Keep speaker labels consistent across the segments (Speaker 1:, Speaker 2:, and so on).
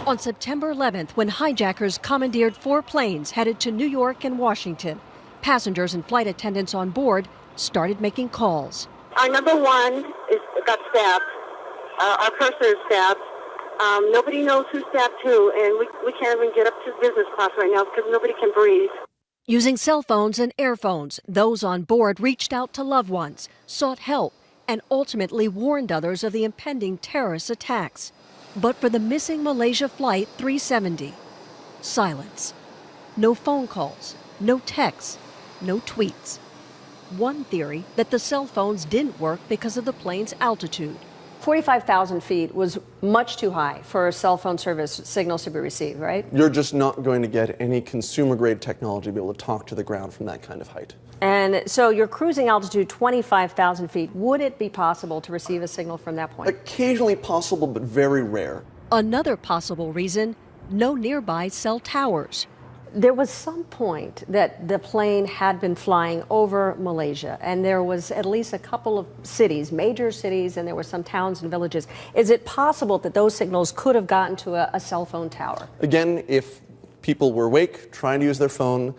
Speaker 1: On September 11th, when hijackers commandeered 4 planes headed to New York and Washington, passengers and flight attendants on board started making calls.
Speaker 2: Our number one got stabbed. Our purser is stabbed. Nobody knows who stabbed who, and we can't even get up to business class right now because nobody can breathe.
Speaker 1: Using cell phones and airphones, those on board reached out to loved ones, sought help, and ultimately warned others of the impending terrorist attacks. But for the missing Malaysia Flight 370, silence. No phone calls, no texts, no tweets. One theory that the cell phones didn't work because of the plane's altitude.
Speaker 3: 45,000 feet was much too high for cell phone service signals to be received, right?
Speaker 4: You're just not going to get any consumer-grade technology to be able to talk to the ground from that kind of height.
Speaker 3: And so your cruising altitude, 25,000 feet, would it be possible to receive a signal from that point?
Speaker 4: Occasionally possible, but very rare.
Speaker 1: Another possible reason, no nearby cell towers.
Speaker 3: There was some point that the plane had been flying over Malaysia, and there was at least a couple of cities, major cities, and there were some towns and villages. Is it possible that those signals could have gotten to a cell phone tower?
Speaker 4: Again, if people were awake, trying to use their phone,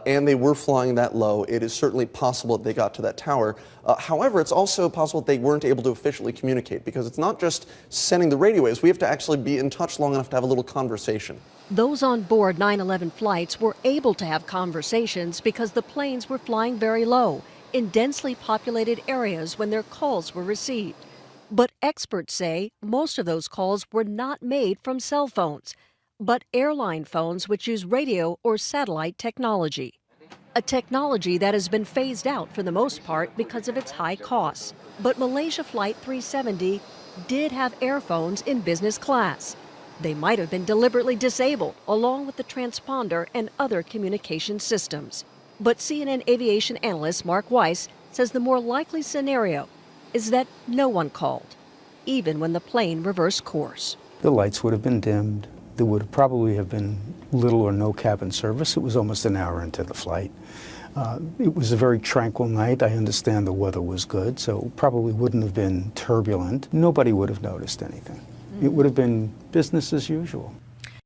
Speaker 4: and they were flying that low, it is certainly possible that they got to that tower. However, it's also possible that they weren't able to officially communicate, because it's not just sending the radio waves. We have to actually be in touch long enough to have a little conversation.
Speaker 1: Those on board 9/11 flights were able to have conversations because the planes were flying very low in densely populated areas when their calls were received. But experts say most of those calls were not made from cell phones, but airline phones which use radio or satellite technology. A technology that has been phased out for the most part because of its high costs. But Malaysia Flight 370 did have airphones in business class. They might have been deliberately disabled, along with the transponder and other communication systems. But CNN aviation analyst Mark Weiss says the more likely scenario is that no one called, even when the plane reversed course.
Speaker 5: The lights would have been dimmed. There would probably have been little or no cabin service. It was almost an hour into the flight. It was a very tranquil night. I understand the weather was good, so it probably wouldn't have been turbulent. Nobody would have noticed anything. It would have been business as usual.